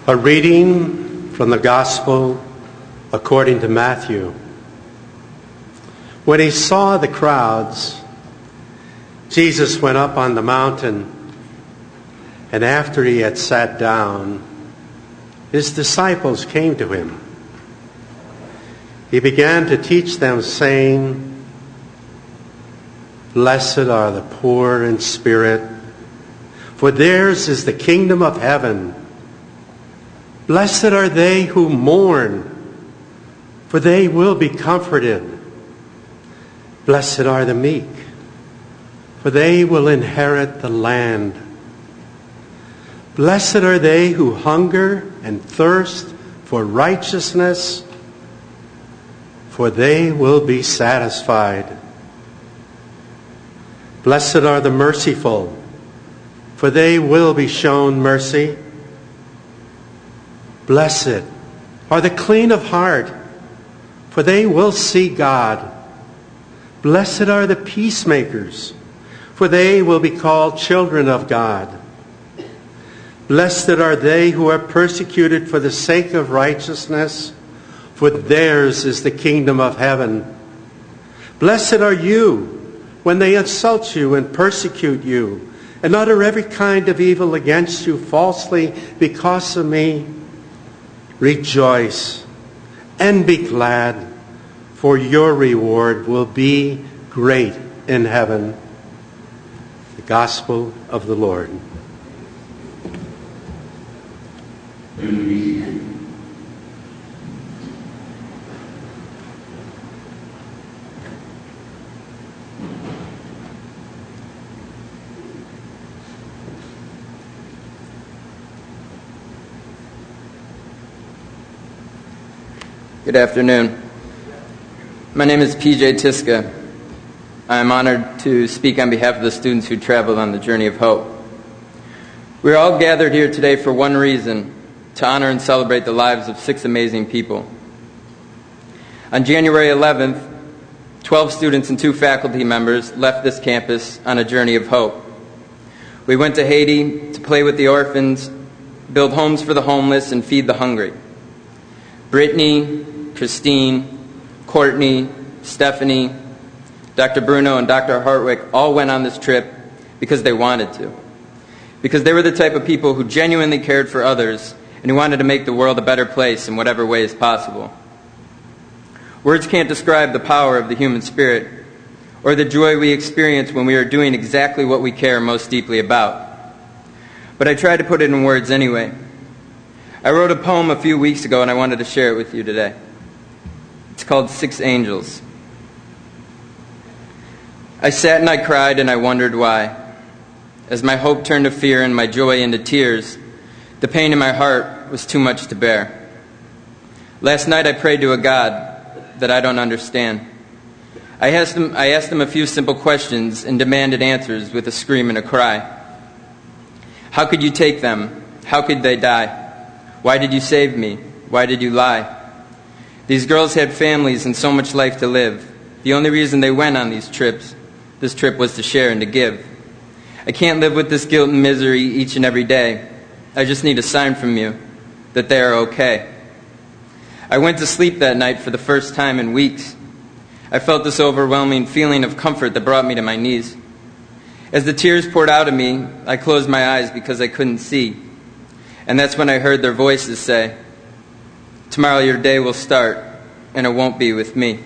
A reading from the Gospel according to Matthew. When he saw the crowds, Jesus went up on the mountain, and after he had sat down, his disciples came to him. He began to teach them, saying, "Blessed are the poor in spirit, for theirs is the kingdom of heaven. Blessed are they who mourn, for they will be comforted. Blessed are the meek, for they will inherit the land. Blessed are they who hunger and thirst for righteousness, for they will be satisfied. Blessed are the merciful, for they will be shown mercy. Blessed are the clean of heart, for they will see God. Blessed are the peacemakers, for they will be called children of God. Blessed are they who are persecuted for the sake of righteousness, for theirs is the kingdom of heaven. Blessed are you when they insult you and persecute you, and utter every kind of evil against you falsely because of me. Rejoice and be glad, for your reward will be great in heaven." The Gospel of the Lord. Good afternoon. My name is PJ Tiska. I am honored to speak on behalf of the students who traveled on the journey of hope. We are all gathered here today for one reason: to honor and celebrate the lives of 6 amazing people. On January 11th, 12 students and 2 faculty members left this campus on a journey of hope. We went to Haiti to play with the orphans, build homes for the homeless, and feed the hungry. Brittany, Christine, Courtney, Stephanie, Dr. Bruno, and Dr. Hartwick all went on this trip because they wanted to. Because they were the type of people who genuinely cared for others and who wanted to make the world a better place in whatever way is possible. Words can't describe the power of the human spirit or the joy we experience when we are doing exactly what we care most deeply about. But I tried to put it in words anyway. I wrote a poem a few weeks ago and I wanted to share it with you today. It's called 6 Angels. I sat and I cried and I wondered why. As my hope turned to fear and my joy into tears, the pain in my heart was too much to bear. Last night I prayed to a God that I don't understand. I asked him a few simple questions and demanded answers with a scream and a cry. How could you take them? How could they die? Why did you save me? Why did you lie? These girls had families and so much life to live. The only reason they went on this trip was to share and to give. I can't live with this guilt and misery each and every day. I just need a sign from you that they are okay. I went to sleep that night for the first time in weeks. I felt this overwhelming feeling of comfort that brought me to my knees. As the tears poured out of me, I closed my eyes because I couldn't see. And that's when I heard their voices say, "Tomorrow your day will start, and it won't be with me."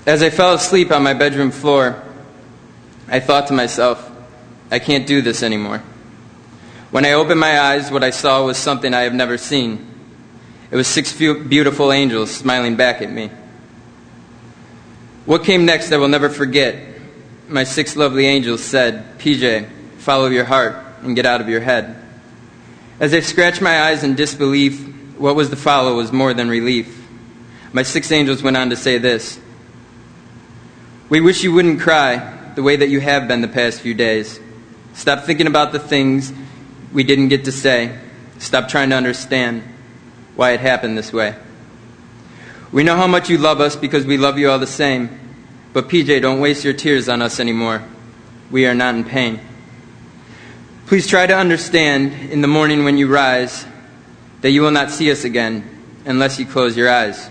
As I fell asleep on my bedroom floor, I thought to myself, I can't do this anymore. When I opened my eyes, what I saw was something I have never seen. It was 6 beautiful angels smiling back at me. What came next I will never forget. My 6 lovely angels said, "PJ, follow your heart and get out of your head." As I scratched my eyes in disbelief, what was to follow was more than relief. My 6 angels went on to say this: "We wish you wouldn't cry the way that you have been the past few days. Stop thinking about the things we didn't get to say. Stop trying to understand why it happened this way. We know how much you love us because we love you all the same. But PJ, don't waste your tears on us anymore. We are not in pain. Please try to understand in the morning when you rise that you will not see us again unless you close your eyes.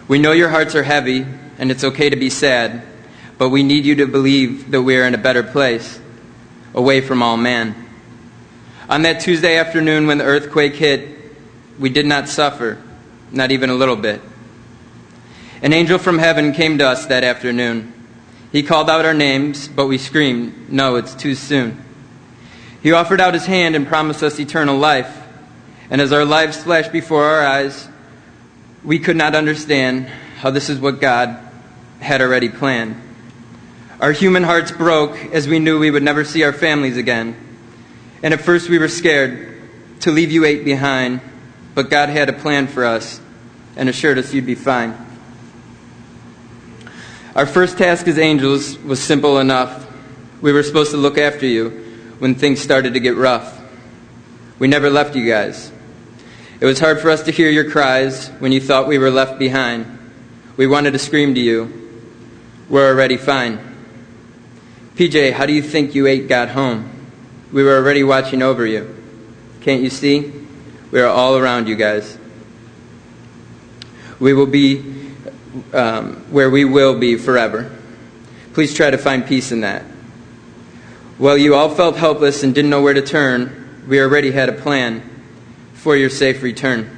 We know your hearts are heavy, and it's okay to be sad, but we need you to believe that we are in a better place, away from all man. On that Tuesday afternoon when the earthquake hit, we did not suffer, not even a little bit. An angel from heaven came to us that afternoon. He called out our names, but we screamed, "No, it's too soon." He offered out his hand and promised us eternal life. And as our lives flashed before our eyes, we could not understand how this is what God had already planned. Our human hearts broke as we knew we would never see our families again. And at first we were scared to leave you 8 behind, but God had a plan for us and assured us you'd be fine. Our first task as angels was simple enough. We were supposed to look after you when things started to get rough. We never left you guys. It was hard for us to hear your cries when you thought we were left behind. We wanted to scream to you, "We're already fine." PJ, how do you think you 8 got home? We were already watching over you. Can't you see? We are all around you guys. We will be where we will be forever. Please try to find peace in that. While you all felt helpless and didn't know where to turn, we already had a plan for your safe return.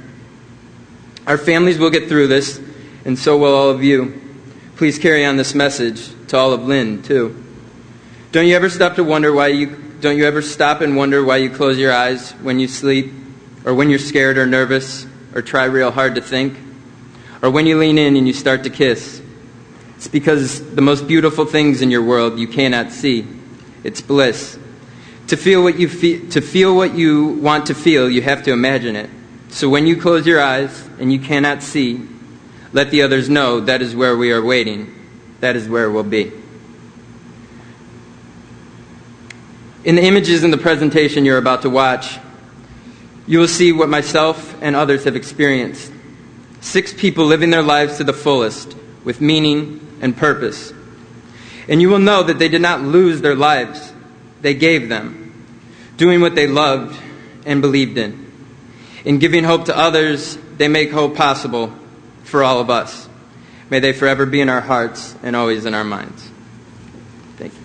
Our families will get through this, and so will all of you. Please carry on this message to all of Lynn, too. Don't you ever stop and wonder why you close your eyes when you sleep, or when you're scared or nervous, or try real hard to think, or when you lean in and you start to kiss? It's because the most beautiful things in your world you cannot see. It's bliss. To feel what you want to feel, you have to imagine it. So when you close your eyes and you cannot see, let the others know that is where we are waiting. That is where we'll be. In the images in the presentation you're about to watch, you will see what myself and others have experienced. 6 people living their lives to the fullest, with meaning and purpose. And you will know that they did not lose their lives. They gave them, doing what they loved and believed in. In giving hope to others, they make hope possible for all of us. May they forever be in our hearts and always in our minds. Thank you.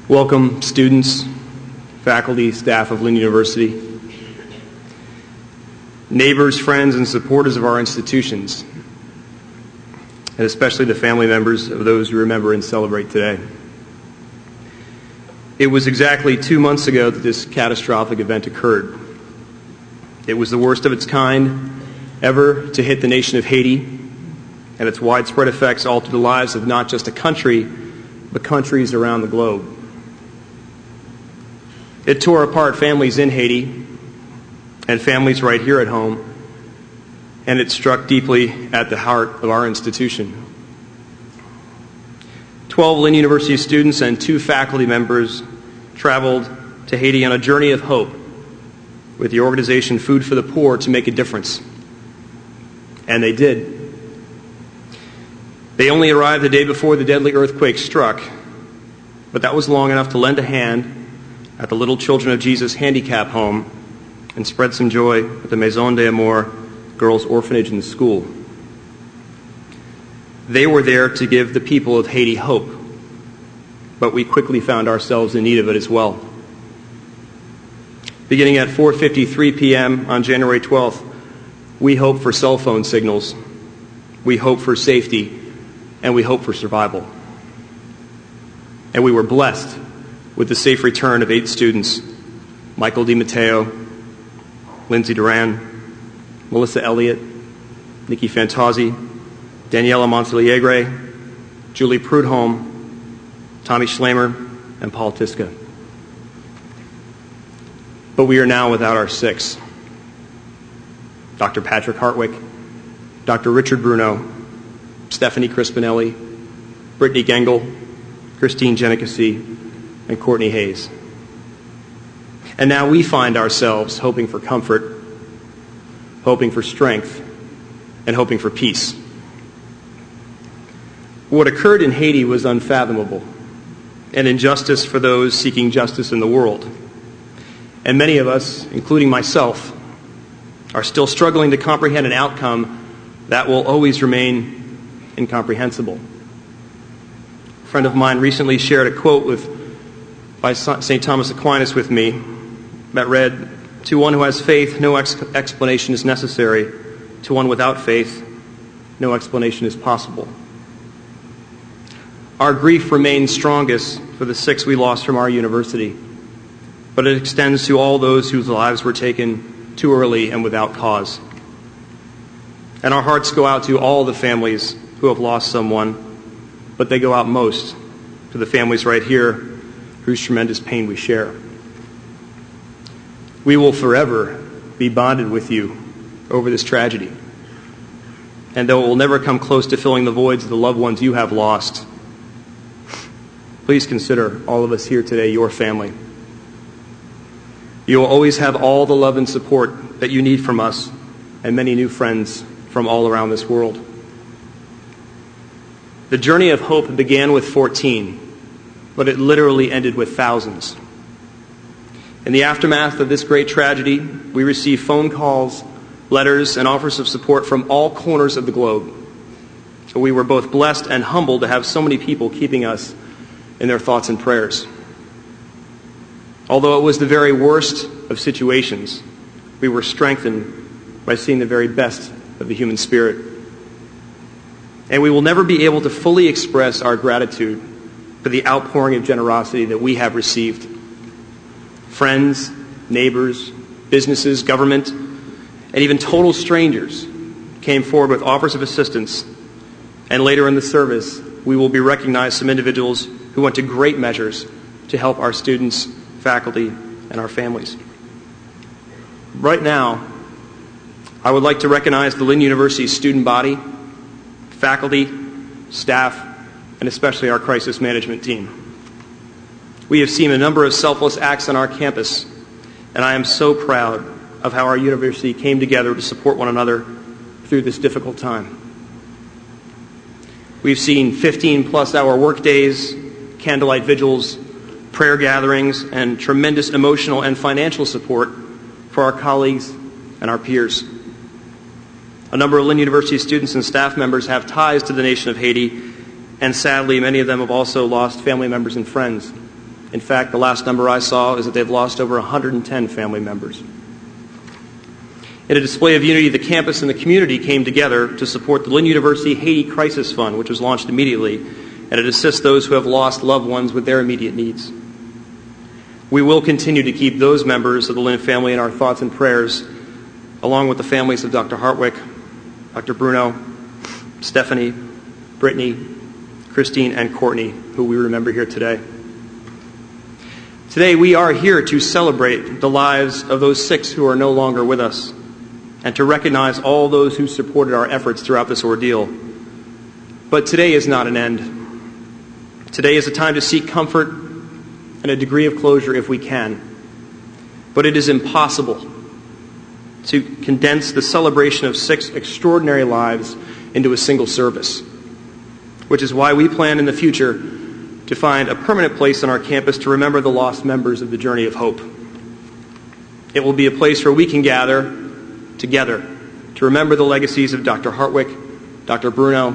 Welcome, students, faculty, staff of Lynn University, neighbors, friends, and supporters of our institutions, and especially the family members of those we remember and celebrate today. It was exactly 2 months ago that this catastrophic event occurred. It was the worst of its kind ever to hit the nation of Haiti, and its widespread effects altered the lives of not just a country, but countries around the globe. It tore apart families in Haiti and families right here at home, and it struck deeply at the heart of our institution. 12 Lynn University students and 2 faculty members traveled to Haiti on a journey of hope with the organization Food for the Poor to make a difference. And they did. They only arrived the day before the deadly earthquake struck, but that was long enough to lend a hand at the Little Children of Jesus handicap home and spread some joy at the Maison des Amours girls' orphanage and school. They were there to give the people of Haiti hope, but we quickly found ourselves in need of it as well. Beginning at 4:53 p.m. on January 12th, we hoped for cell phone signals, we hoped for safety, and we hoped for survival. And we were blessed with the safe return of 8 students: Michael DiMatteo, Lindsay Duran, Melissa Elliott, Nikki Fantozzi, Daniela Montaliegre, Julie Prudhomme, Tommy Schlamer, and Paul Tiska. But we are now without our 6. Dr. Patrick Hartwick, Dr. Richard Bruno, Stephanie Crispinelli, Brittany Gengel, Christine Genicasi, and Courtney Hayes. And now we find ourselves hoping for comfort, hoping for strength, and hoping for peace. What occurred in Haiti was unfathomable, an injustice for those seeking justice in the world. And many of us, including myself, are still struggling to comprehend an outcome that will always remain incomprehensible. A friend of mine recently shared a quote by St. Thomas Aquinas with me that read, "To one who has faith, no explanation is necessary. To one without faith, no explanation is possible." Our grief remains strongest for the 6 we lost from our university, but it extends to all those whose lives were taken too early and without cause. And our hearts go out to all the families who have lost someone, but they go out most to the families right here whose tremendous pain we share. We will forever be bonded with you over this tragedy. And though it will never come close to filling the voids of the loved ones you have lost, please consider all of us here today your family. You will always have all the love and support that you need from us and many new friends from all around this world. The journey of hope began with 14, but it literally ended with thousands. In the aftermath of this great tragedy, we received phone calls, letters, and offers of support from all corners of the globe. So we were both blessed and humbled to have so many people keeping us in their thoughts and prayers. Although it was the very worst of situations, we were strengthened by seeing the very best of the human spirit. And we will never be able to fully express our gratitude for the outpouring of generosity that we have received. Friends, neighbors, businesses, government, and even total strangers came forward with offers of assistance. And later in the service, we will be recognized some individuals who went to great measures to help our students, faculty, and our families. Right now, I would like to recognize the Lynn University student body, faculty, staff, and especially our crisis management team. We have seen a number of selfless acts on our campus, and I am so proud of how our university came together to support one another through this difficult time. We've seen 15-plus hour workdays, candlelight vigils, prayer gatherings, and tremendous emotional and financial support for our colleagues and our peers. A number of Lynn University students and staff members have ties to the nation of Haiti, and sadly, many of them have also lost family members and friends In fact, the last number I saw is that they've lost over 110 family members. In a display of unity, the campus and the community came together to support the Lynn University Haiti Crisis Fund, which was launched immediately, and it assists those who have lost loved ones with their immediate needs. We will continue to keep those members of the Lynn family in our thoughts and prayers, along with the families of Dr. Hartwick, Dr. Bruno, Stephanie, Brittany, Christine, and Courtney, who we remember here today. Today we are here to celebrate the lives of those 6 who are no longer with us, and to recognize all those who supported our efforts throughout this ordeal. But today is not an end. Today is a time to seek comfort and a degree of closure if we can. But it is impossible to condense the celebration of 6 extraordinary lives into a single service, which is why we plan in the future to find a permanent place on our campus to remember the lost members of the Journey of Hope. It will be a place where we can gather together to remember the legacies of Dr. Hartwick, Dr. Bruno,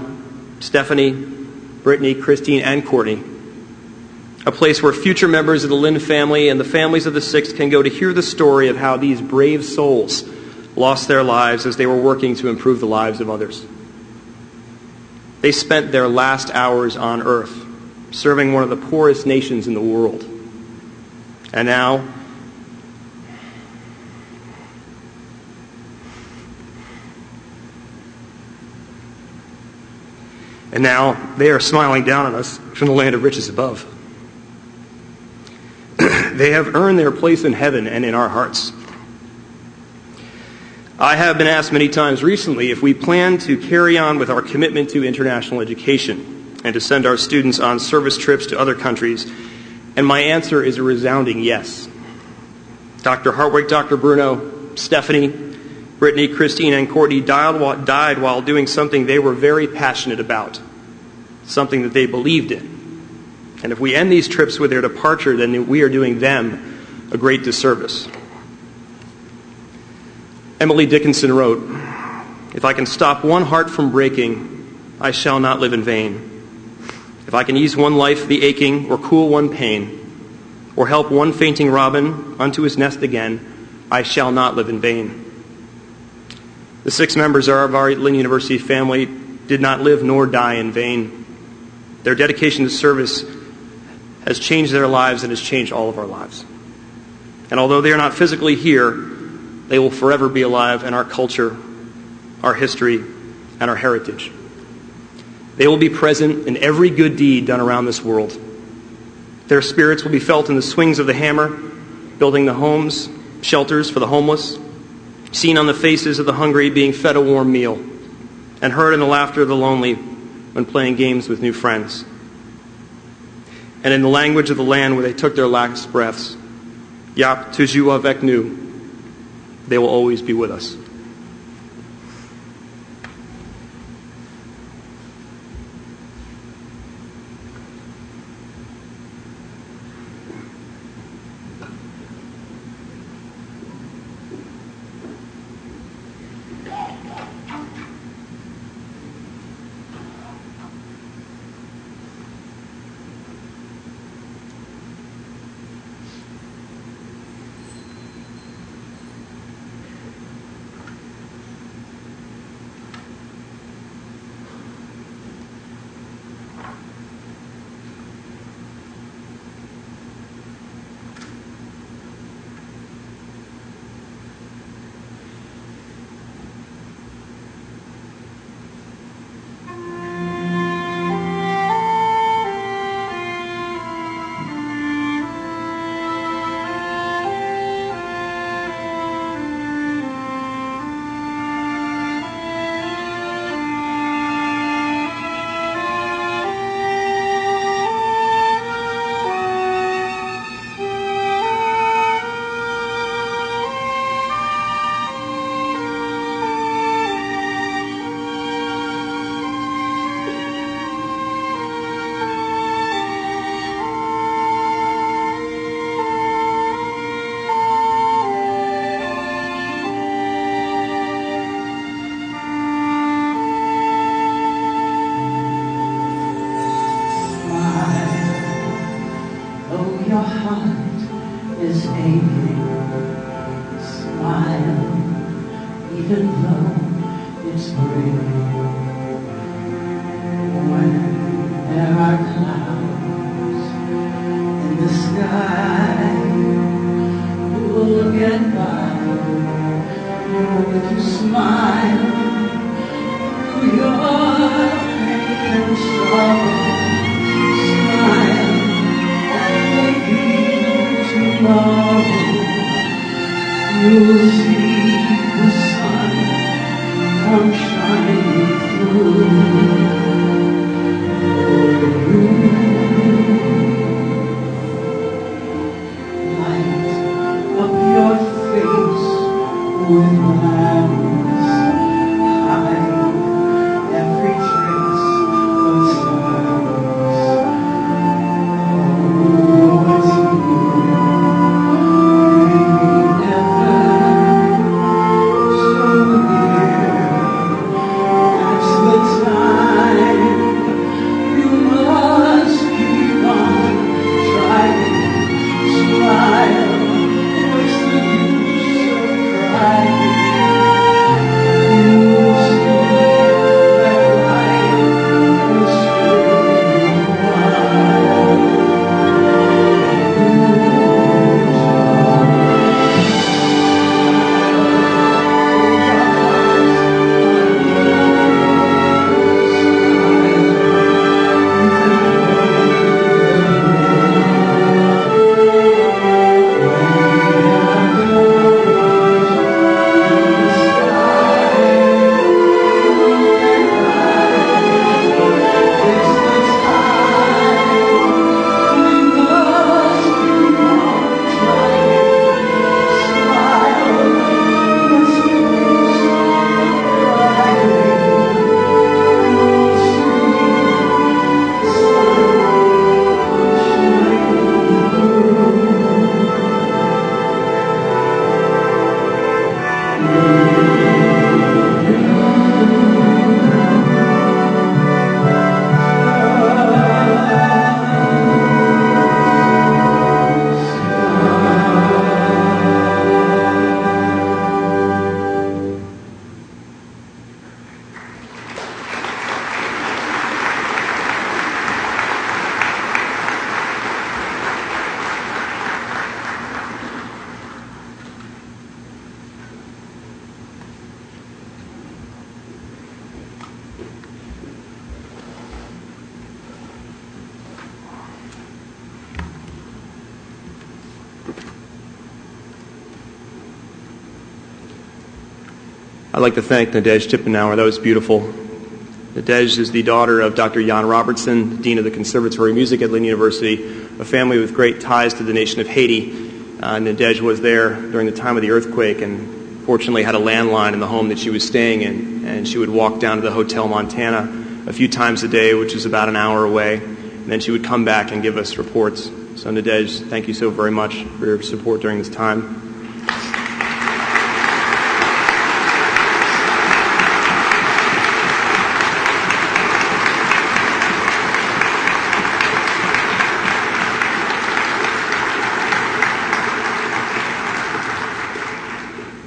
Stephanie, Brittany, Christine, and Courtney. A place where future members of the Lynn family and the families of the 6 can go to hear the story of how these brave souls lost their lives as they were working to improve the lives of others. They spent their last hours on earth serving one of the poorest nations in the world. And now, they are smiling down on us from the land of riches above. They have earned their place in heaven and in our hearts. I have been asked many times recently if we plan to carry on with our commitment to international education and to send our students on service trips to other countries, and my answer is a resounding yes. Dr. Hartwick, Dr. Bruno, Stephanie, Brittany, Christine, and Courtney died while doing something they were very passionate about, something that they believed in. And if we end these trips with their departure, then we are doing them a great disservice. Emily Dickinson wrote, "If I can stop one heart from breaking, I shall not live in vain. If I can ease one life the aching, or cool one pain, or help one fainting robin unto his nest again, I shall not live in vain." The 6 members of our Lynn University family did not live nor die in vain. Their dedication to service has changed their lives and has changed all of our lives. And although they are not physically here, they will forever be alive in our culture, our history, and our heritage. They will be present in every good deed done around this world. Their spirits will be felt in the swings of the hammer, building the homes, shelters for the homeless, seen on the faces of the hungry being fed a warm meal, and heard in the laughter of the lonely when playing games with new friends. And in the language of the land where they took their last breaths, Yap toujours avec nous, they will always be with us. love, it's great. When there are clouds in the sky, you will look at by with your smile through your pain and sorrow. Smile, and maybe tomorrow you'll see the sun come shining through. Light up your face with gladness, hide every trace of sadness. Oh, what's new? Maybe never so near. That's the time you must keep on trying. Smile, what's the use of crying? You'll see that life is still worthwhile. I'd like to thank Nadej Tippenauer. That was beautiful. Nadej is the daughter of Dr. Jan Robertson, Dean of the Conservatory of Music at Lynn University, a family with great ties to the nation of Haiti. Nadej was there during the time of the earthquake and fortunately had a landline in the home that she was staying in, and she would walk down to the Hotel Montana a few times a day, which is about an hour away, and then she would come back and give us reports. So Nadej, thank you so very much for your support during this time.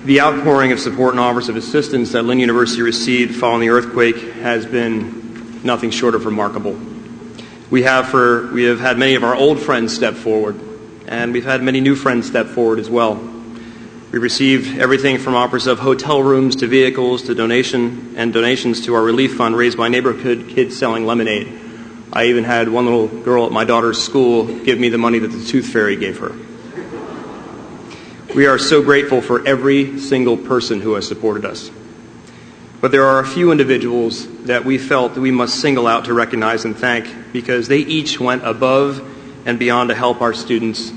The outpouring of support and offers of assistance that Lynn University received following the earthquake has been nothing short of remarkable. We have had many of our old friends step forward, and we've had many new friends step forward as well. We received everything from offers of hotel rooms to vehicles to donations to our relief fund raised by neighborhood kids selling lemonade. I even had one little girl at my daughter's school give me the money that the Tooth Fairy gave her. We are so grateful for every single person who has supported us. But there are a few individuals that we felt that we must single out to recognize and thank because they each went above and beyond to help our students,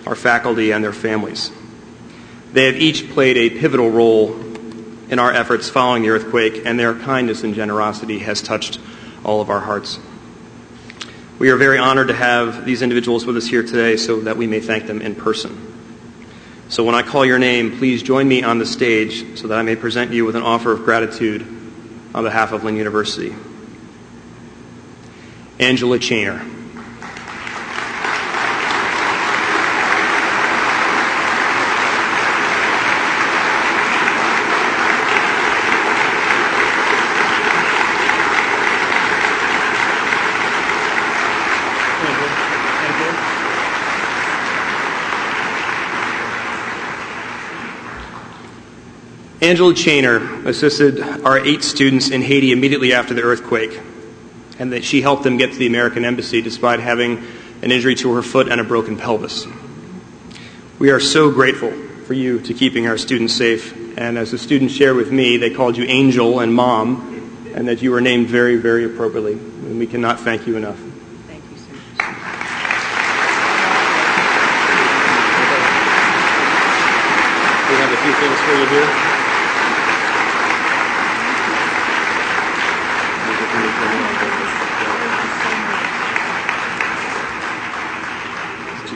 our faculty, and their families. They have each played a pivotal role in our efforts following the earthquake, and their kindness and generosity has touched all of our hearts. We are very honored to have these individuals with us here today so that we may thank them in person. So when I call your name, please join me on the stage so that I may present you with an offer of gratitude on behalf of Lynn University. Angela Chainer. Angela Chainer assisted our 8 students in Haiti immediately after the earthquake, and that she helped them get to the American Embassy despite having an injury to her foot and a broken pelvis. We are so grateful for you to keeping our students safe, and as the students shared with me, they called you Angel and Mom, and that you were named very, very appropriately, and we cannot thank you enough. Thank you, sir. We have a few things for you here.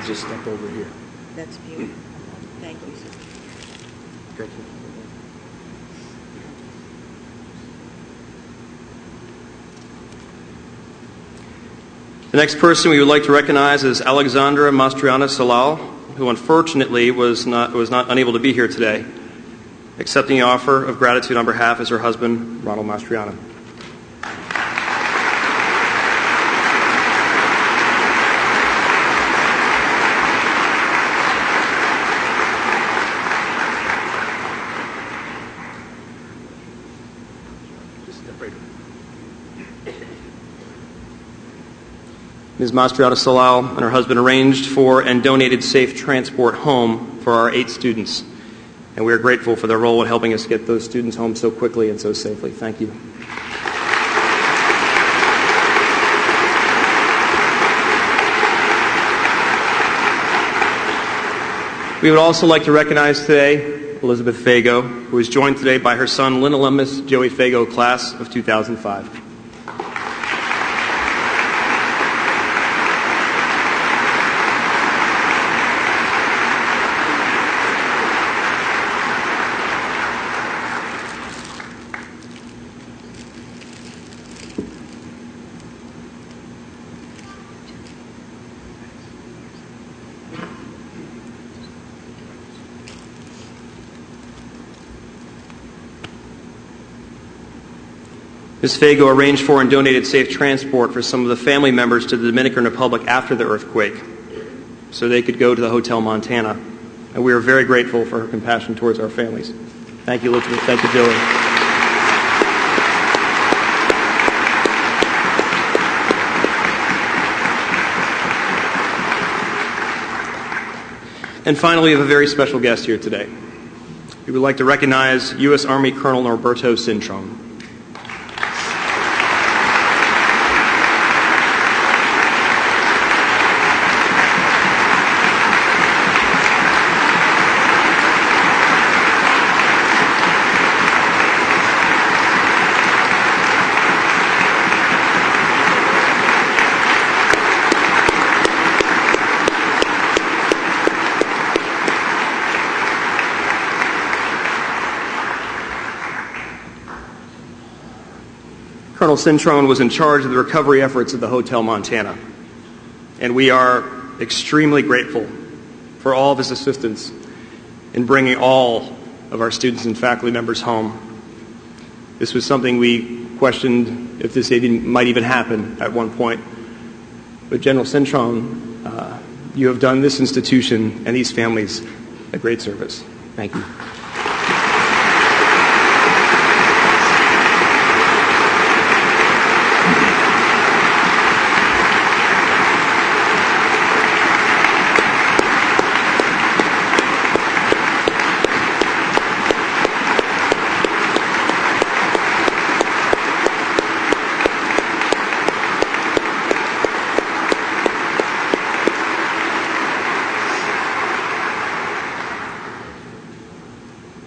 Just step over here. That's beautiful. Thank you, sir. Thank you. The next person we would like to recognize is Alexandra Mastriana Salal, who unfortunately was not unable to be here today. Accepting the offer of gratitude on behalf is her husband, Ronald Mastriana. Ms. Mastriana Salal and her husband arranged for and donated safe transport home for our 8 students. And we are grateful for their role in helping us get those students home so quickly and so safely. Thank you. We would also like to recognize today Elizabeth Fago, who is joined today by her son, Lynn alumnus Joey Fago, class of 2005. Ms. Fago arranged for and donated safe transport for some of the family members to the Dominican Republic after the earthquake so they could go to the Hotel Montana. And we are very grateful for her compassion towards our families. Thank you, Elizabeth. Thank you, Joey. And finally, we have a very special guest here today. We would like to recognize U.S. Army Colonel Norberto Cintron. Colonel Cintron was in charge of the recovery efforts of the Hotel Montana, and we are extremely grateful for all of his assistance in bringing all of our students and faculty members home. This was something we questioned if this might even happen at one point. But General Cintron, you have done this institution and these families a great service. Thank you.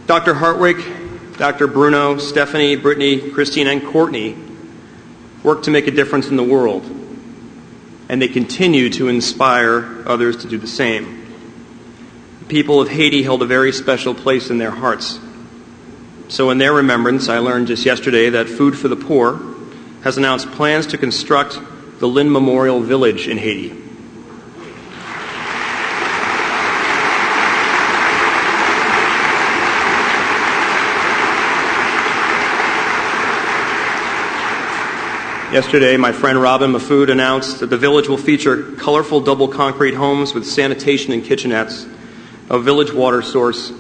Dr. Hartwig, Dr. Bruno, Stephanie, Brittany, Christine, and Courtney work to make a difference in the world, and they continue to inspire others to do the same. The people of Haiti held a very special place in their hearts. So in their remembrance, I learned just yesterday that Food for the Poor has announced plans to construct the Lynn Memorial Village in Haiti. Yesterday, my friend Robin Mahfoud announced that the village will feature colorful double concrete homes with sanitation and kitchenettes, a village water source,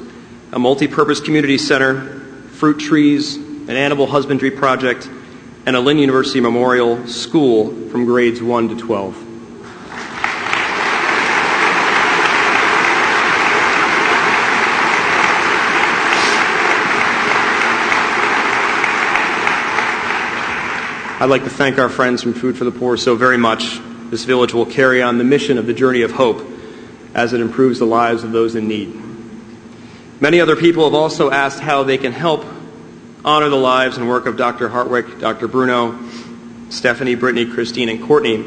a multi-purpose community center, fruit trees, an animal husbandry project, and a Lynn University Memorial School from grades 1 to 12. I'd like to thank our friends from Food for the Poor so very much. This village will carry on the mission of the Journey of Hope as it improves the lives of those in need. Many other people have also asked how they can help honor the lives and work of Dr. Hartwick, Dr. Bruno, Stephanie, Brittany, Christine, and Courtney.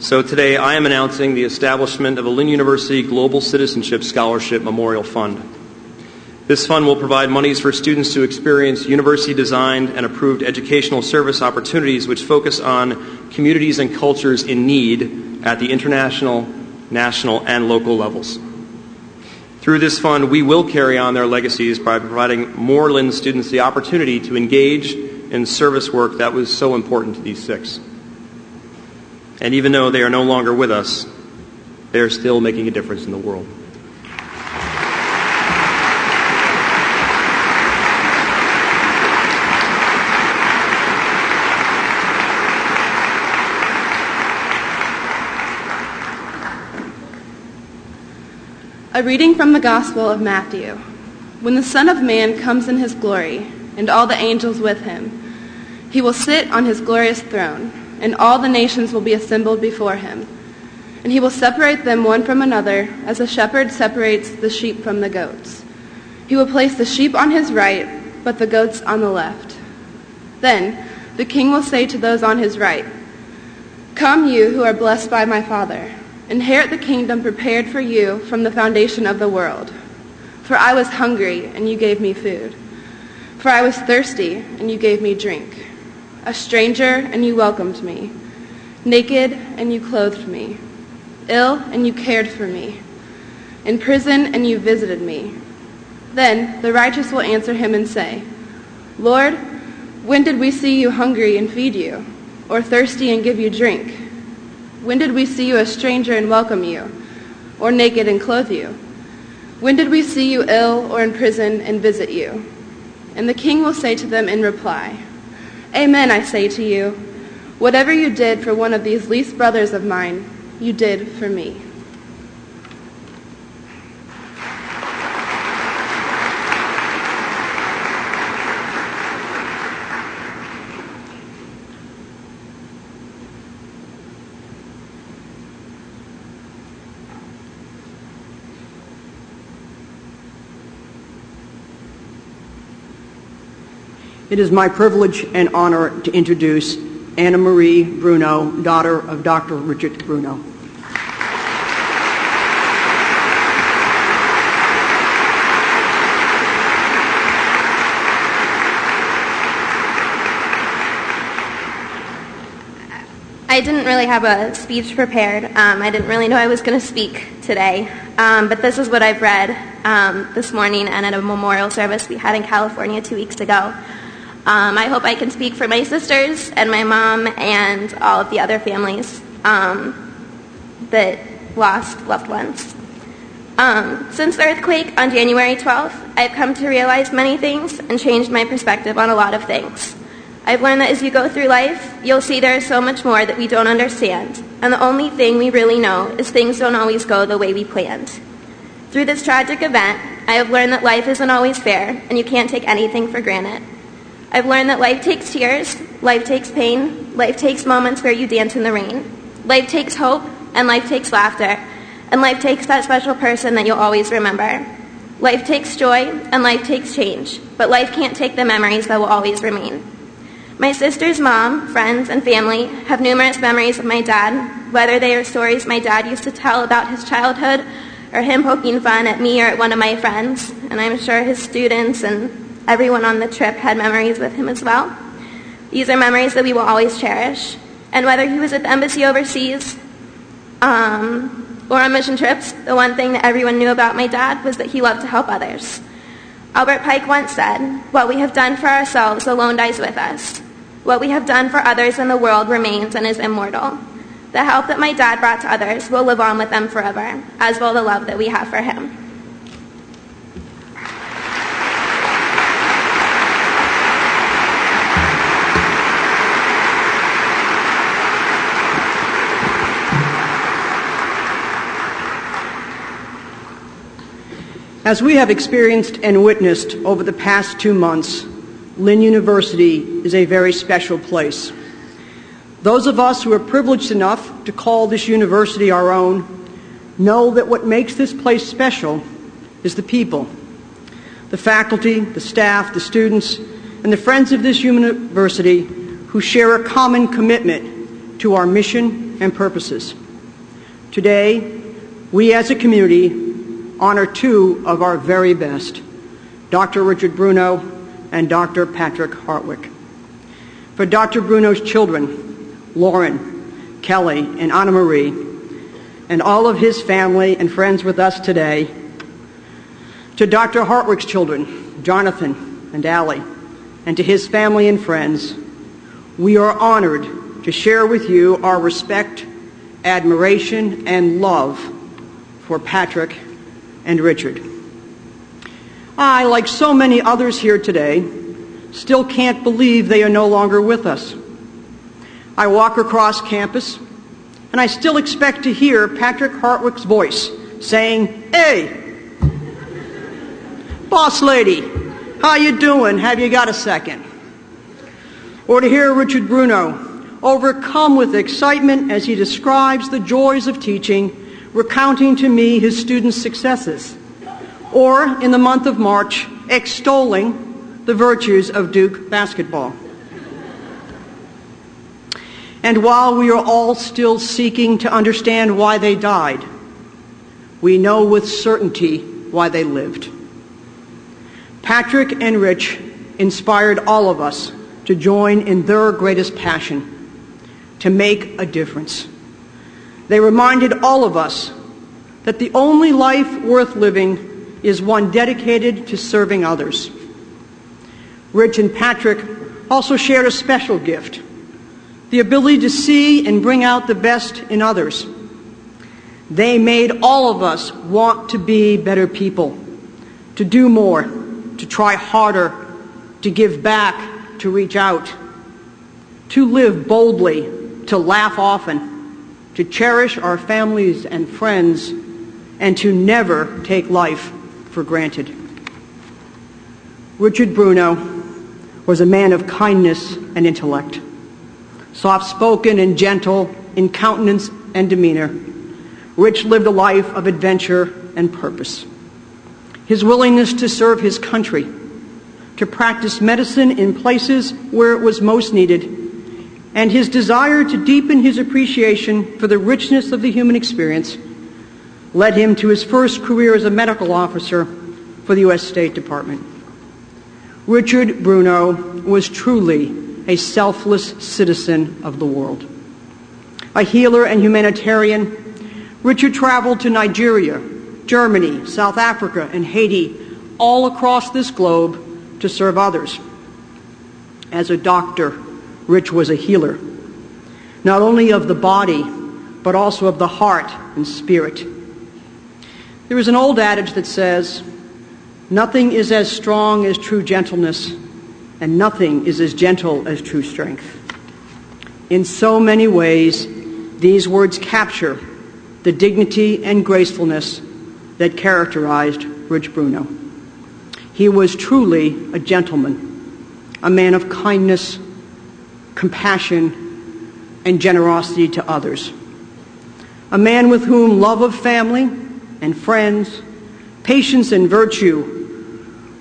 So today I am announcing the establishment of a Lynn University Global Citizenship Scholarship Memorial Fund. This fund will provide monies for students to experience university-designed and approved educational service opportunities which focus on communities and cultures in need at the international, national, and local levels. Through this fund, we will carry on their legacies by providing more Lynn students the opportunity to engage in service work that was so important to these six. And even though they are no longer with us, they are still making a difference in the world. A reading from the Gospel of Matthew. When the Son of Man comes in his glory, and all the angels with him, he will sit on his glorious throne, and all the nations will be assembled before him. And he will separate them one from another, as a shepherd separates the sheep from the goats. He will place the sheep on his right, but the goats on the left. Then the king will say to those on his right, "Come, you who are blessed by my Father. Inherit the kingdom prepared for you from the foundation of the world. For I was hungry, and you gave me food. For I was thirsty, and you gave me drink. A stranger, and you welcomed me. Naked, and you clothed me. Ill, and you cared for me. In prison, and you visited me." Then the righteous will answer him and say, "Lord, when did we see you hungry and feed you, or thirsty and give you drink? When did we see you a stranger and welcome you, or naked and clothe you? When did we see you ill or in prison and visit you?" And the king will say to them in reply, "Amen, I say to you, whatever you did for one of these least brothers of mine, you did for me." It is my privilege and honor to introduce Anna Marie Bruno, daughter of Dr. Richard Bruno. I didn't really have a speech prepared. I didn't really know I was going to speak today. But this is what I've read this morning and at a memorial service we had in California 2 weeks ago. I hope I can speak for my sisters and my mom and all of the other families that lost loved ones. Since the earthquake on January 12th, I've come to realize many things and changed my perspective on a lot of things. I've learned that as you go through life, you'll see there is so much more that we don't understand, and the only thing we really know is things don't always go the way we planned. Through this tragic event, I have learned that life isn't always fair, and you can't take anything for granted. I've learned that life takes tears, life takes pain, life takes moments where you dance in the rain. Life takes hope, and life takes laughter, and life takes that special person that you'll always remember. Life takes joy, and life takes change, but life can't take the memories that will always remain. My sister's mom, friends, and family have numerous memories of my dad, whether they are stories my dad used to tell about his childhood or him poking fun at me or at one of my friends, and I'm sure his students and everyone on the trip had memories with him as well. These are memories that we will always cherish, and whether he was at the embassy overseas or on mission trips, the one thing that everyone knew about my dad was that he loved to help others. Albert Pike once said, "What we have done for ourselves alone dies with us. What we have done for others in the world remains and is immortal." The help that my dad brought to others will live on with them forever, as will the love that we have for him. As we have experienced and witnessed over the past 2 months, Lynn University is a very special place. Those of us who are privileged enough to call this university our own know that what makes this place special is the people. The faculty, the staff, the students, and the friends of this university who share a common commitment to our mission and purposes. Today, we as a community honor two of our very best, Dr. Richard Bruno and Dr. Patrick Hartwick. For Dr. Bruno's children, Lauren, Kelly, and Anna Marie, and all of his family and friends with us today, to Dr. Hartwick's children, Jonathan and Allie, and to his family and friends, we are honored to share with you our respect, admiration, and love for Patrick and Richard. I, like so many others here today, still can't believe they are no longer with us. I walk across campus, and I still expect to hear Patrick Hartwick's voice saying, "Hey, boss lady, how you doing? Have you got a second?" Or to hear Richard Bruno overcome with excitement as he describes the joys of teaching, recounting to me his students' successes, or in the month of March, extolling the virtues of Duke basketball. And while we are all still seeking to understand why they died, we know with certainty why they lived. Patrick and Rich inspired all of us to join in their greatest passion, to make a difference. They reminded all of us that the only life worth living is one dedicated to serving others. Rich and Patrick also shared a special gift, the ability to see and bring out the best in others. They made all of us want to be better people, to do more, to try harder, to give back, to reach out, to live boldly, to laugh often, to cherish our families and friends, and to never take life for granted. Richard Bruno was a man of kindness and intellect, soft-spoken and gentle in countenance and demeanor. Rich lived a life of adventure and purpose. His willingness to serve his country, to practice medicine in places where it was most needed, and his desire to deepen his appreciation for the richness of the human experience led him to his first career as a medical officer for the U.S. State Department. Richard Bruno was truly a selfless citizen of the world. A healer and humanitarian, Richard traveled to Nigeria, Germany, South Africa, and Haiti, all across this globe to serve others. As a doctor, Rich was a healer, not only of the body, but also of the heart and spirit. There is an old adage that says, "Nothing is as strong as true gentleness, and nothing is as gentle as true strength." In so many ways, these words capture the dignity and gracefulness that characterized Rich Bruno. He was truly a gentleman, a man of kindness, compassion, and generosity to others. A man with whom love of family and friends, patience and virtue,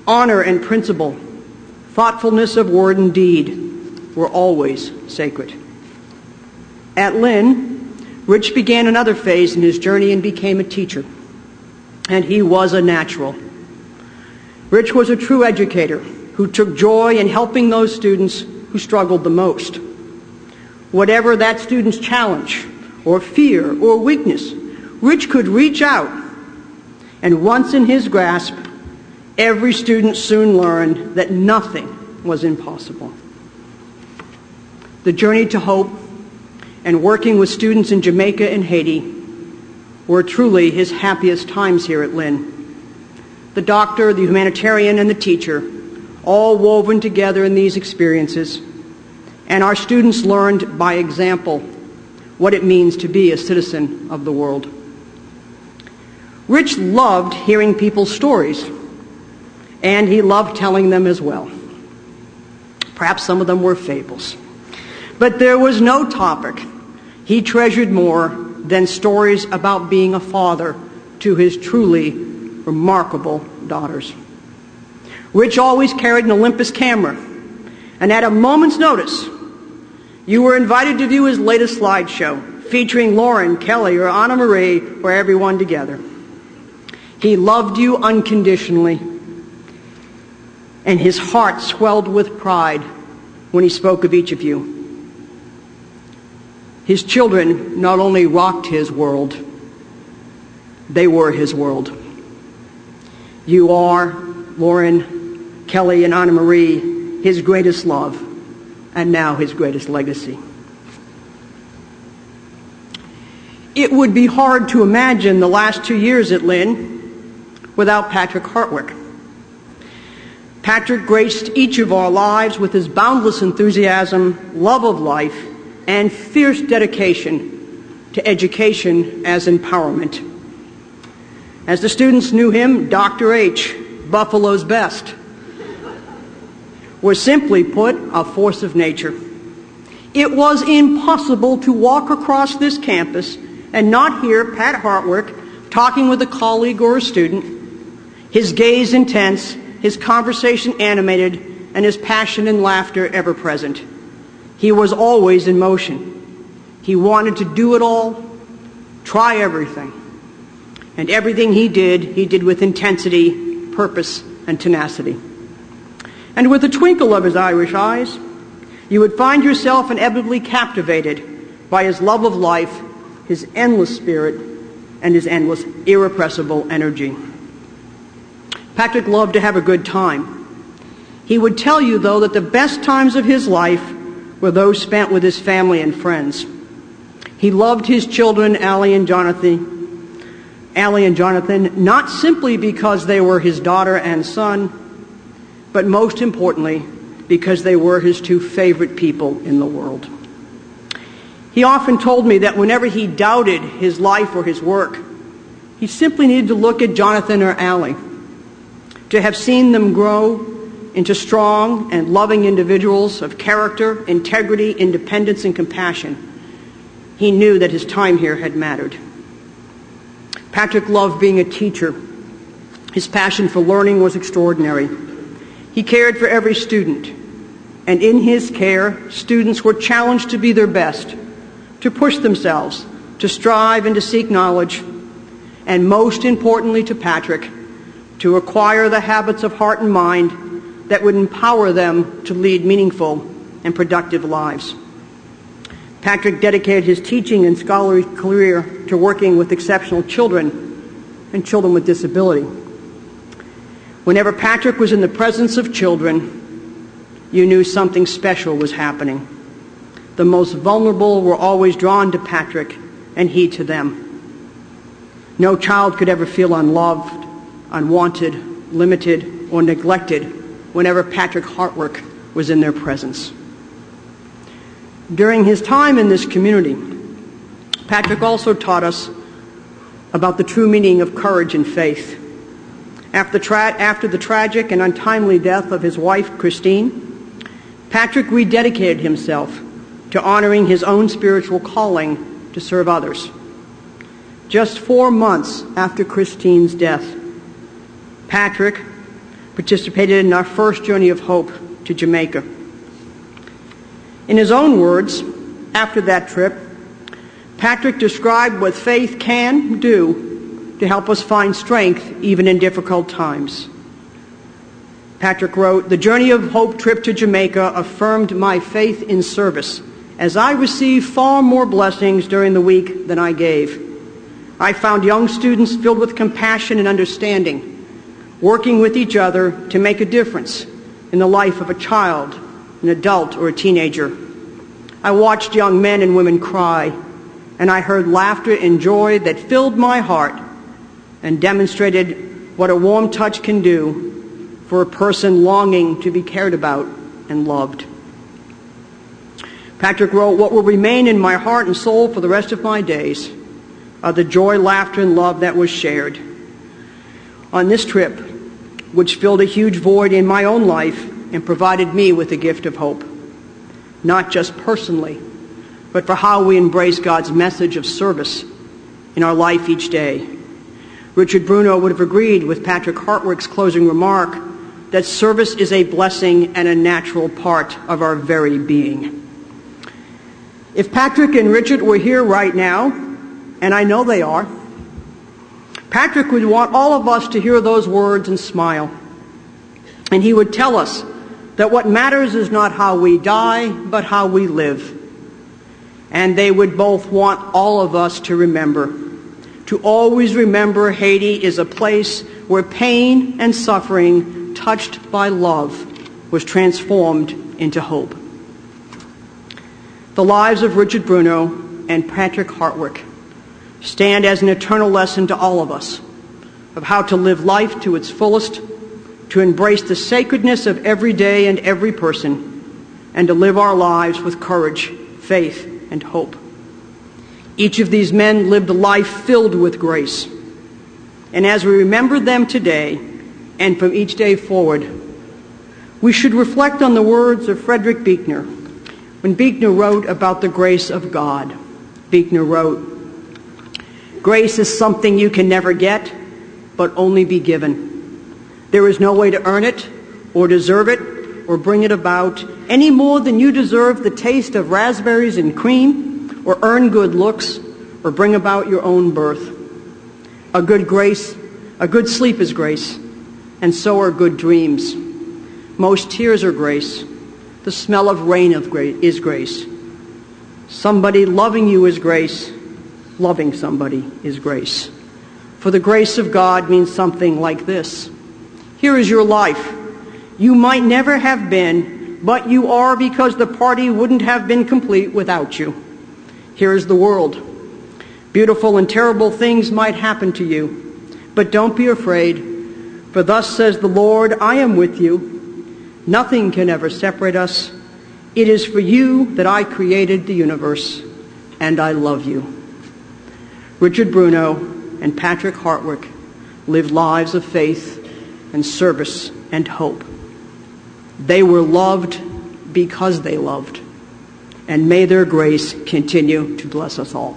honor and principle, thoughtfulness of word and deed were always sacred. At Lynn, Rich began another phase in his journey and became a teacher. And he was a natural. Rich was a true educator who took joy in helping those students who struggled the most. Whatever that student's challenge or fear or weakness, Rich could reach out, and once in his grasp, every student soon learned that nothing was impossible. The journey to hope and working with students in Jamaica and Haiti were truly his happiest times here at Lynn. The doctor, the humanitarian, and the teacher, all woven together in these experiences, and our students learned by example what it means to be a citizen of the world. Rich loved hearing people's stories, and he loved telling them as well. Perhaps some of them were fables. But there was no topic he treasured more than stories about being a father to his truly remarkable daughters. Rich always carried an Olympus camera, and at a moment's notice, you were invited to view his latest slideshow, featuring Lauren, Kelly, or Anna Marie, or everyone together. He loved you unconditionally, and his heart swelled with pride when he spoke of each of you. His children not only rocked his world, they were his world. You are, Lauren, Kelly, and Anna Marie, his greatest love, and now his greatest legacy. It would be hard to imagine the last 2 years at Lynn without Patrick Hartwick. Patrick graced each of our lives with his boundless enthusiasm, love of life, and fierce dedication to education as empowerment. As the students knew him, Dr. H, Buffalo's best, was simply put a force of nature. It was impossible to walk across this campus and not hear Pat Hartwick talking with a colleague or a student, his gaze intense, his conversation animated, and his passion and laughter ever present. He was always in motion. He wanted to do it all, try everything. And everything he did with intensity, purpose, and tenacity. And with a twinkle of his Irish eyes, you would find yourself inevitably captivated by his love of life, his endless spirit, and his endless, irrepressible energy. Patrick loved to have a good time. He would tell you, though, that the best times of his life were those spent with his family and friends. He loved his children, Allie and Jonathan, not simply because they were his daughter and son, but most importantly, because they were his two favorite people in the world. He often told me that whenever he doubted his life or his work, he simply needed to look at Jonathan or Allie, to have seen them grow into strong and loving individuals of character, integrity, independence, and compassion. He knew that his time here had mattered. Patrick loved being a teacher. His passion for learning was extraordinary. He cared for every student, and in his care, students were challenged to be their best, to push themselves, to strive and to seek knowledge, and most importantly to Patrick, to acquire the habits of heart and mind that would empower them to lead meaningful and productive lives. Patrick dedicated his teaching and scholarly career to working with exceptional children and children with disability. Whenever Patrick was in the presence of children, you knew something special was happening. The most vulnerable were always drawn to Patrick, and he to them. No child could ever feel unloved, unwanted, limited, or neglected whenever Patrick Hartwick was in their presence. During his time in this community, Patrick also taught us about the true meaning of courage and faith. After the tragic and untimely death of his wife, Christine, Patrick rededicated himself to honoring his own spiritual calling to serve others. Just 4 months after Christine's death, Patrick participated in our first journey of hope to Jamaica. In his own words, after that trip, Patrick described what faith can do to help us find strength even in difficult times. Patrick wrote, "The Journey of Hope trip to Jamaica affirmed my faith in service, as I received far more blessings during the week than I gave. I found young students filled with compassion and understanding, working with each other to make a difference in the life of a child, an adult, or a teenager. I watched young men and women cry, and I heard laughter and joy that filled my heart and demonstrated what a warm touch can do for a person longing to be cared about and loved." Patrick wrote, "What will remain in my heart and soul for the rest of my days are the joy, laughter, and love that was shared, on this trip, which filled a huge void in my own life and provided me with the gift of hope, not just personally, but for how we embrace God's message of service in our life each day. Richard Bruno would have agreed with Patrick Hartwick's closing remark that service is a blessing and a natural part of our very being. If Patrick and Richard were here right now, and I know they are, Patrick would want all of us to hear those words and smile. And he would tell us that what matters is not how we die, but how we live. And they would both want all of us to always remember Haiti is a place where pain and suffering, touched by love, was transformed into hope. The lives of Richard Bruno and Patrick Hartwick stand as an eternal lesson to all of us of how to live life to its fullest, to embrace the sacredness of every day and every person, and to live our lives with courage, faith, and hope. Each of these men lived a life filled with grace. And as we remember them today and from each day forward, we should reflect on the words of Frederick Buechner. When Buechner wrote about the grace of God, Buechner wrote, "Grace is something you can never get, but only be given. There is no way to earn it, or deserve it, or bring it about, any more than you deserve the taste of raspberries and cream, or earn good looks, or bring about your own birth. A good sleep is grace, and so are good dreams. Most tears are grace. The smell of rain is grace. Somebody loving you is grace. Loving somebody is grace. For the grace of God means something like this. Here is your life. You might never have been, but you are because the party wouldn't have been complete without you. Here is the world. Beautiful and terrible things might happen to you, but don't be afraid, for thus says the Lord, I am with you. Nothing can ever separate us. It is for you that I created the universe, and I love you." Richard Bruno and Patrick Hartwick lived lives of faith and service and hope. They were loved because they loved, and may their grace continue to bless us all.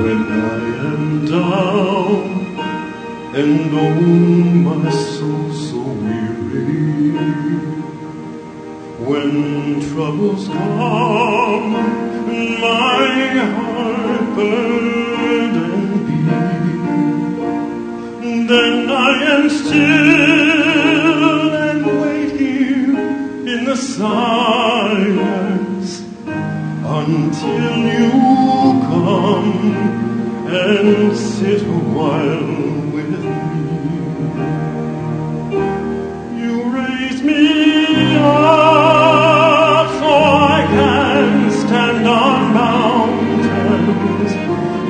When I am down and oh my soul so weary, when troubles come and my heart burdened be, then I am still and wait here in the silence until you come and sit a while with me. You raise me up so I can stand on mountains.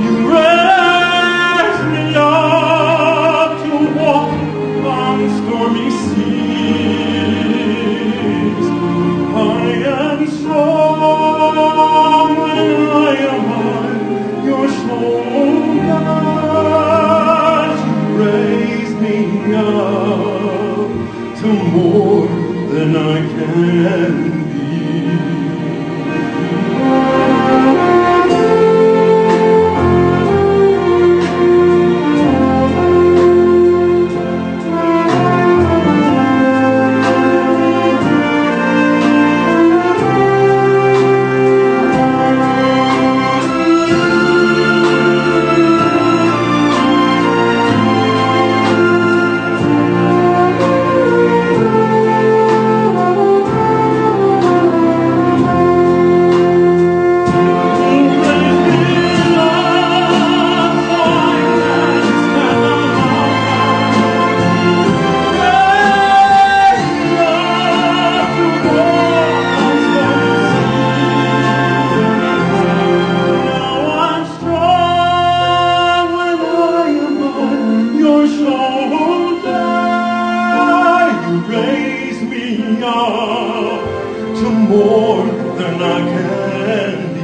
You raise me up to walk on stormy seas. I am strong when I am on your shoulders. You raise me up to more than I can be. more than I can be.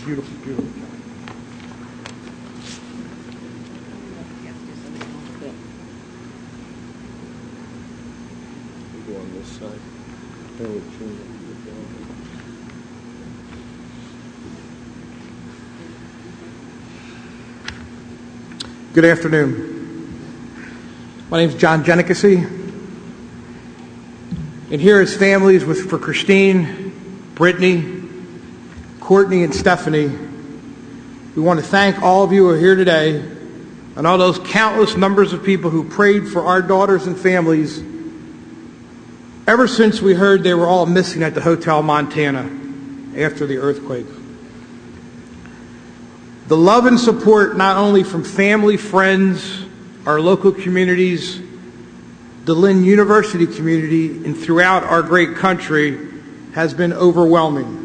Beautiful, beautiful. We'll go on this side. Then we'll change it. Good afternoon. My name is John Genicasi, and here as families for Christine, Brittany, Courtney, and Stephanie, we want to thank all of you who are here today and all those countless numbers of people who prayed for our daughters and families ever since we heard they were all missing at the Hotel Montana after the earthquake. The love and support not only from family, friends, our local communities, the Lynn University community, and throughout our great country has been overwhelming.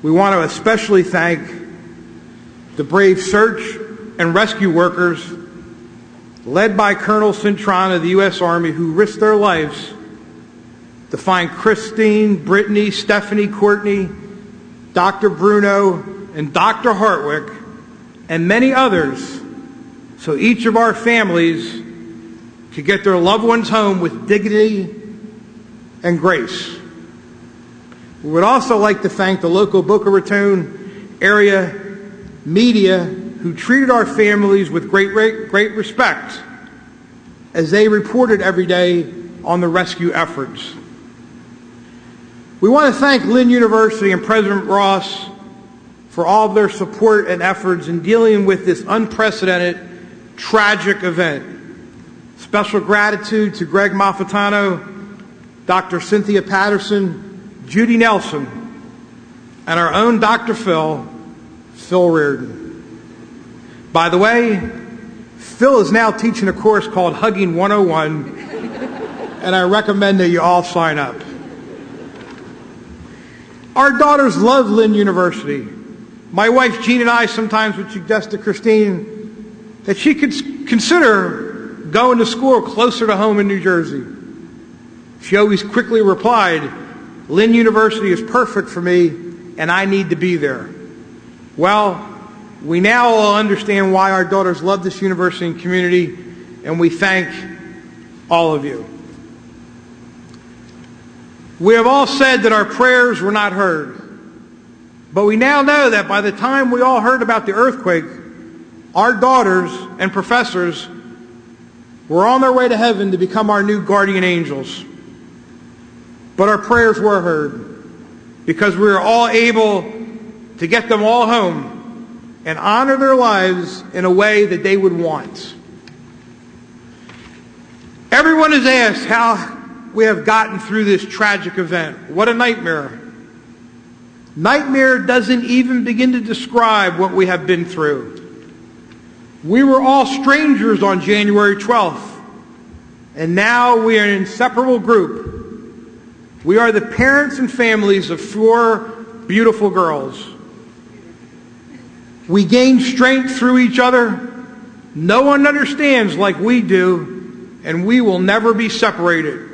We want to especially thank the brave search and rescue workers led by Colonel Cintron of the U.S. Army who risked their lives to find Christine, Brittany, Stephanie, Courtney, Dr. Bruno, and Dr. Hartwick, and many others, so each of our families could get their loved ones home with dignity and grace. We would also like to thank the local Boca Raton area media who treated our families with great respect as they reported every day on the rescue efforts. We want to thank Lynn University and President Ross for all of their support and efforts in dealing with this unprecedented, tragic event. Special gratitude to Greg Malfitano, Dr. Cynthia Patterson, Judy Nelson, and our own Dr. Phil Reardon. By the way, Phil is now teaching a course called Hugging 101, and I recommend that you all sign up. Our daughters love Lynn University. My wife Jean and I sometimes would suggest to Christine that she could consider going to school closer to home in New Jersey. She always quickly replied, Lynn University is perfect for me, and I need to be there. Well, we now all understand why our daughters love this university and community, and we thank all of you. We have all said that our prayers were not heard, but we now know that by the time we all heard about the earthquake, our daughters and professors were on their way to heaven to become our new guardian angels. But our prayers were heard because we were all able to get them all home and honor their lives in a way that they would want. Everyone has asked how we have gotten through this tragic event. What a nightmare. Nightmare doesn't even begin to describe what we have been through. We were all strangers on January 12th, and now we are an inseparable group. We are the parents and families of 4 beautiful girls. We gain strength through each other. No one understands like we do, and we will never be separated.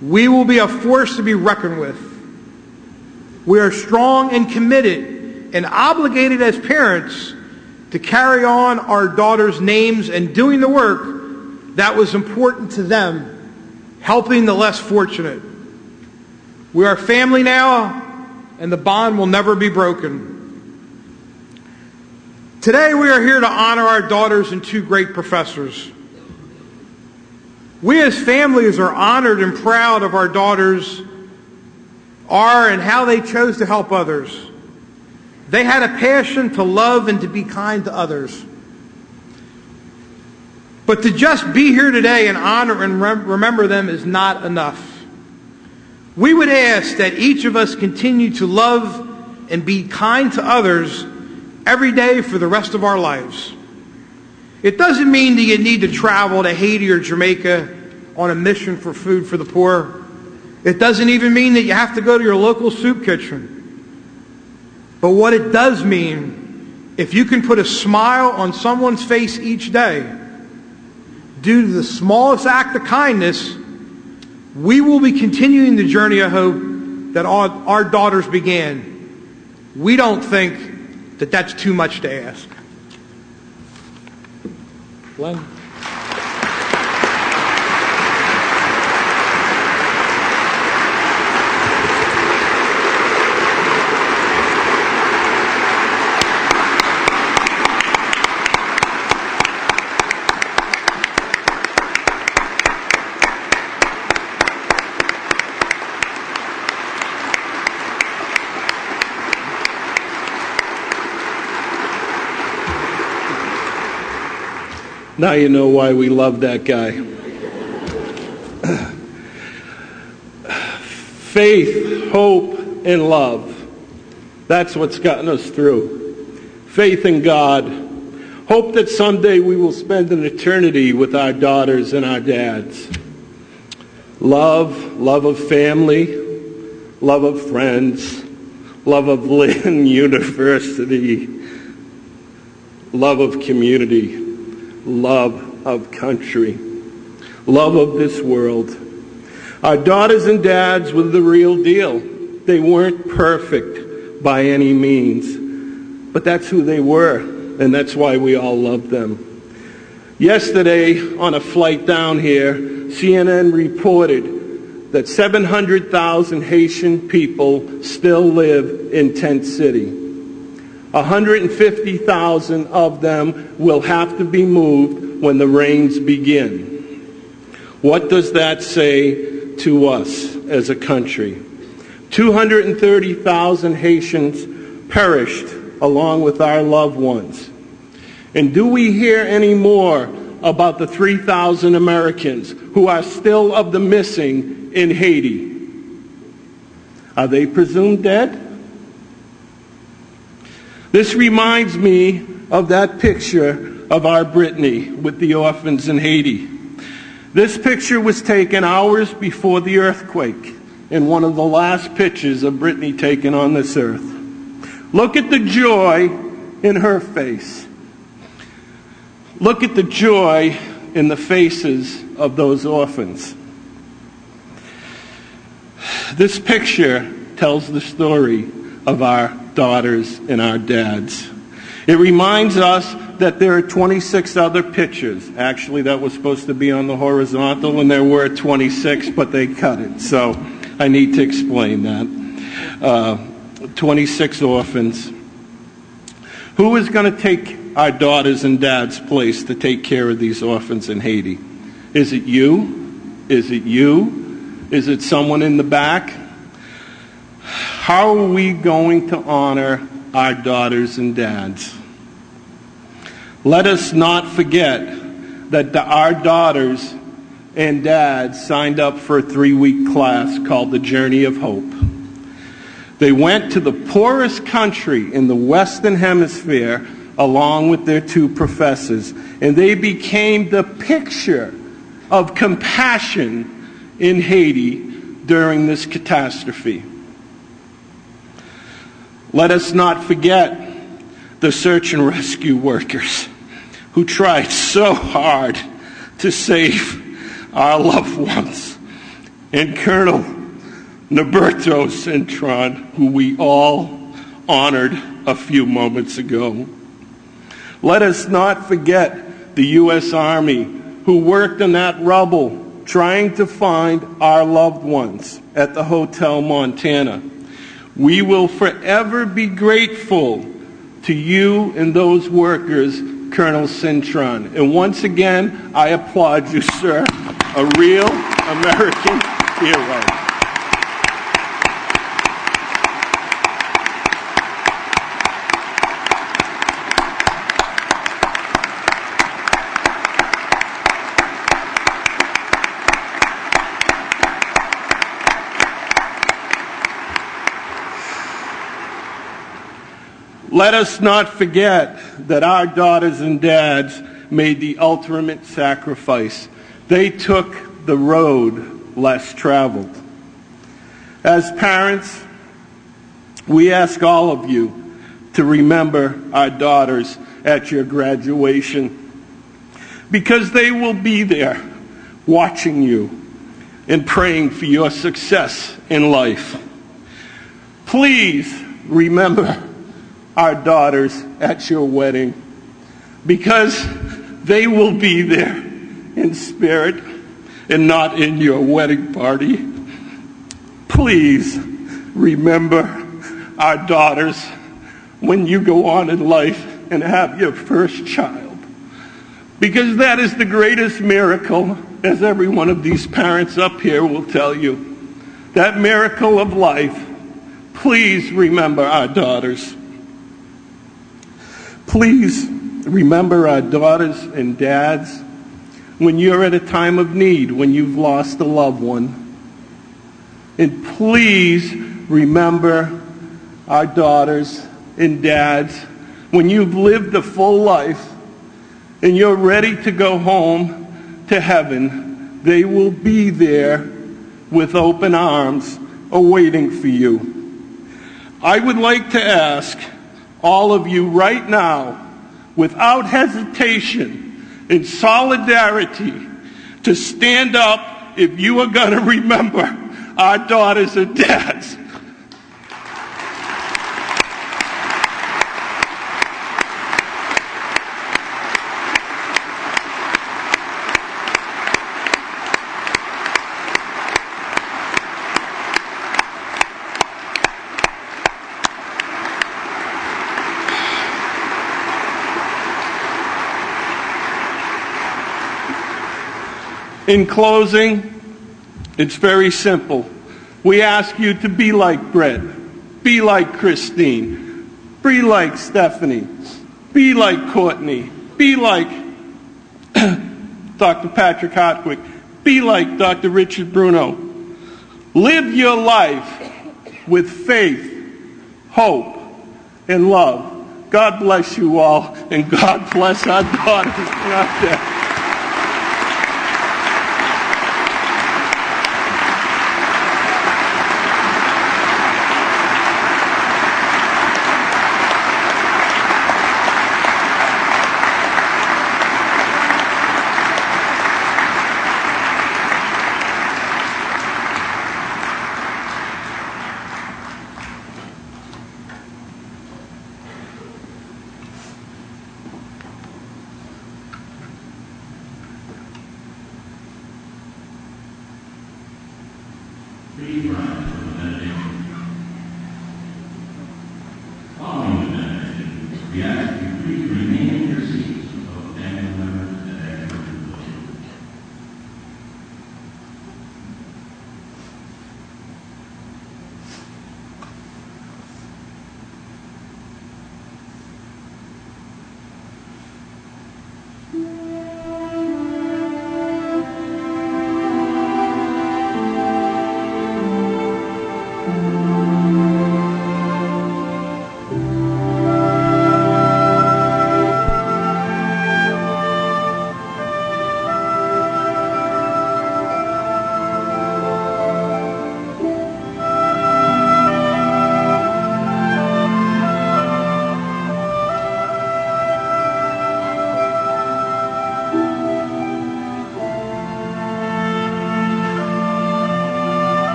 We will be a force to be reckoned with. We are strong and committed and obligated as parents to carry on our daughters' names and doing the work that was important to them, helping the less fortunate. We are family now, and the bond will never be broken. Today we are here to honor our daughters and 2 great professors. We as families are honored and proud of our daughters and how they chose to help others. They had a passion to love and to be kind to others. But to just be here today and honor and remember them is not enough. We would ask that each of us continue to love and be kind to others every day for the rest of our lives. It doesn't mean that you need to travel to Haiti or Jamaica on a mission for food for the poor. It doesn't even mean that you have to go to your local soup kitchen. But what it does mean, if you can put a smile on someone's face each day, due to the smallest act of kindness, we will be continuing the journey of hope that our daughters began. We don't think that that's too much to ask. Lynn? Now you know why we love that guy. Faith, hope, and love. That's what's gotten us through. Faith in God. Hope that someday we will spend an eternity with our daughters and our dads. Love of family, love of friends, love of Lynn University, love of community, love of country, love of this world. Our daughters and dads were the real deal. They weren't perfect by any means, but that's who they were, and that's why we all love them. Yesterday, on a flight down here, CNN reported that 700,000 Haitian people still live in Tent City. 150,000 of them will have to be moved when the rains begin. What does that say to us as a country? 230,000 Haitians perished along with our loved ones. And do we hear any more about the 3,000 Americans who are still of the missing in Haiti? Are they presumed dead? This reminds me of that picture of our Brittany with the orphans in Haiti. This picture was taken hours before the earthquake, and one of the last pictures of Brittany taken on this earth. Look at the joy in her face. Look at the joy in the faces of those orphans. This picture tells the story of our daughters and our dads. It reminds us that there are 26 other pictures. Actually, that was supposed to be on the horizontal, and there were 26, but they cut it. So I need to explain that. 26 orphans. Who is going to take our daughters and dads' place to take care of these orphans in Haiti? Is it you? Is it you? Is it someone in the back? How are we going to honor our daughters and dads? Let us not forget that our daughters and dads signed up for a 3-week class called the Journey of Hope. They went to the poorest country in the Western Hemisphere along with their 2 professors, and they became the picture of compassion in Haiti during this catastrophe. Let us not forget the search and rescue workers who tried so hard to save our loved ones, and Colonel Norberto Cintron, who we all honored a few moments ago. Let us not forget the U.S. Army who worked in that rubble trying to find our loved ones at the Hotel Montana. We will forever be grateful to you and those workers, Colonel Cintron. And once again, I applaud you, sir, a real American hero. Let us not forget that our daughters and dads made the ultimate sacrifice. They took the road less traveled. As parents, we ask all of you to remember our daughters at your graduation, because they will be there watching you and praying for your success in life. Please remember our daughters at your wedding, because they will be there in spirit and not in your wedding party. Please remember our daughters when you go on in life and have your first child, because that is the greatest miracle, as every one of these parents up here will tell you. That miracle of life. Please remember our daughters. Please remember our daughters and dads when you're at a time of need, when you've lost a loved one. And please remember our daughters and dads when you've lived a full life and you're ready to go home to heaven. They will be there with open arms awaiting for you. I would like to ask all of you right now, without hesitation, in solidarity, to stand up if you are going to remember our daughters and dads. In closing, it's very simple. We ask you to be like Brett, be like Christine, be like Stephanie, be like Courtney, be like Dr. Patrick Hartwig, be like Dr. Richard Bruno. Live your life with faith, hope, and love. God bless you all, and God bless our daughters and our dads. Please rise for the benediction. Following the benediction, we ask you please remain in your seats until the family members and experts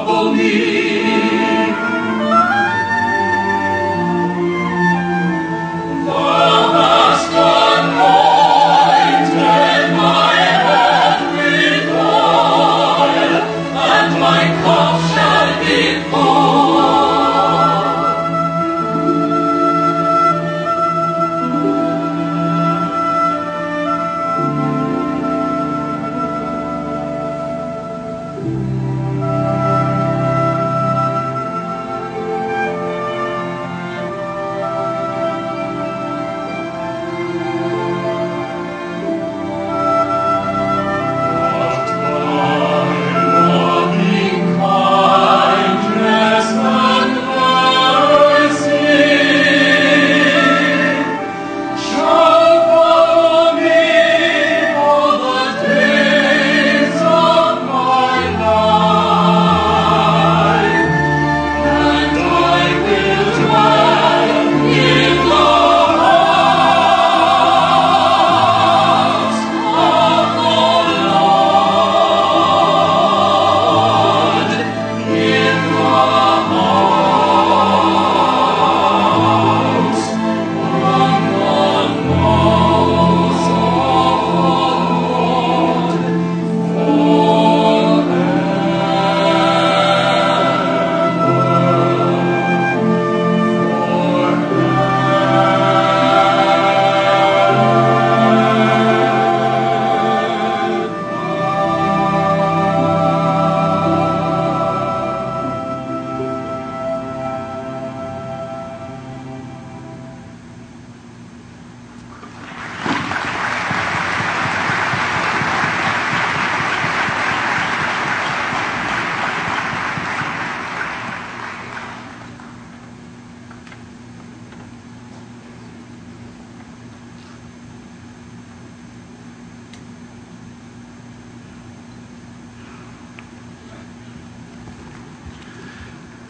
will leave.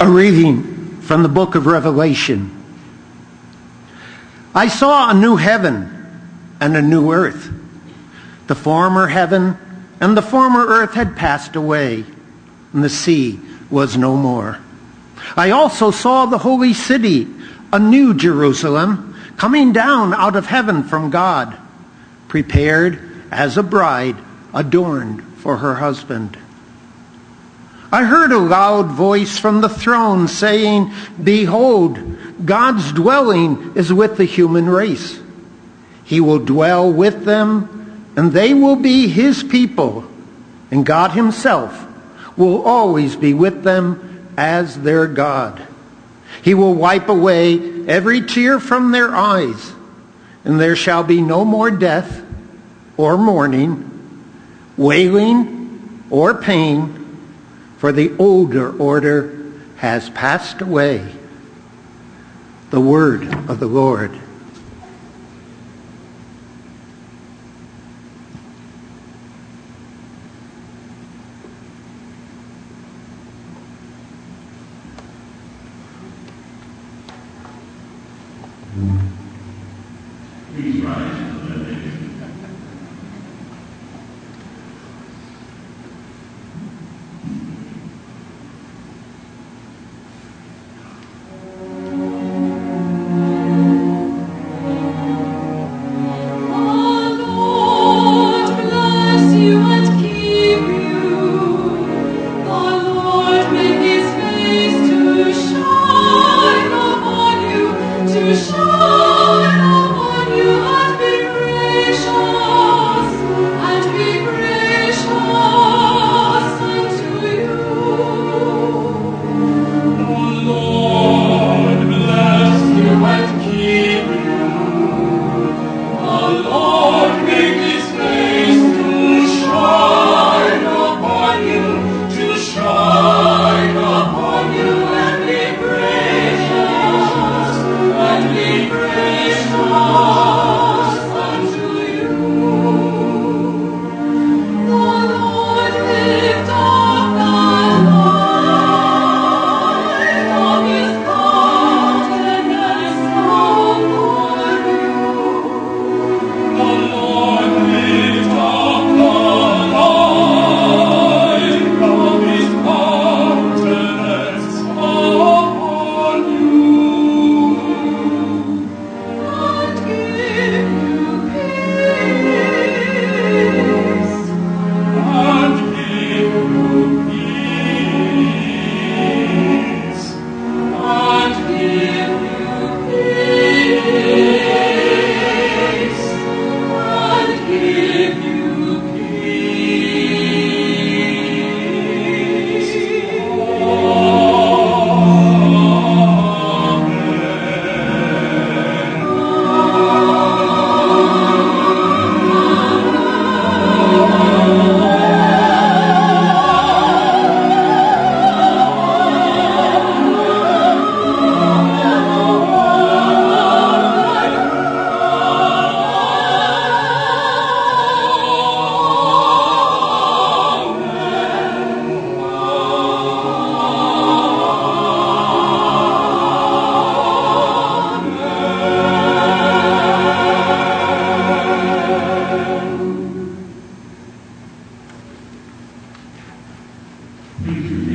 A reading from the book of Revelation. I saw a new heaven and a new earth. The former heaven and the former earth had passed away, and the sea was no more. I also saw the holy city, a new Jerusalem, coming down out of heaven from God, prepared as a bride adorned for her husband. I heard a loud voice from the throne saying, "Behold, God's dwelling is with the human race. He will dwell with them, and they will be his people, and God himself will always be with them as their God. He will wipe away every tear from their eyes, and there shall be no more death or mourning, wailing or pain, for the older order has passed away." The word of the Lord. Please rise for the benediction. Please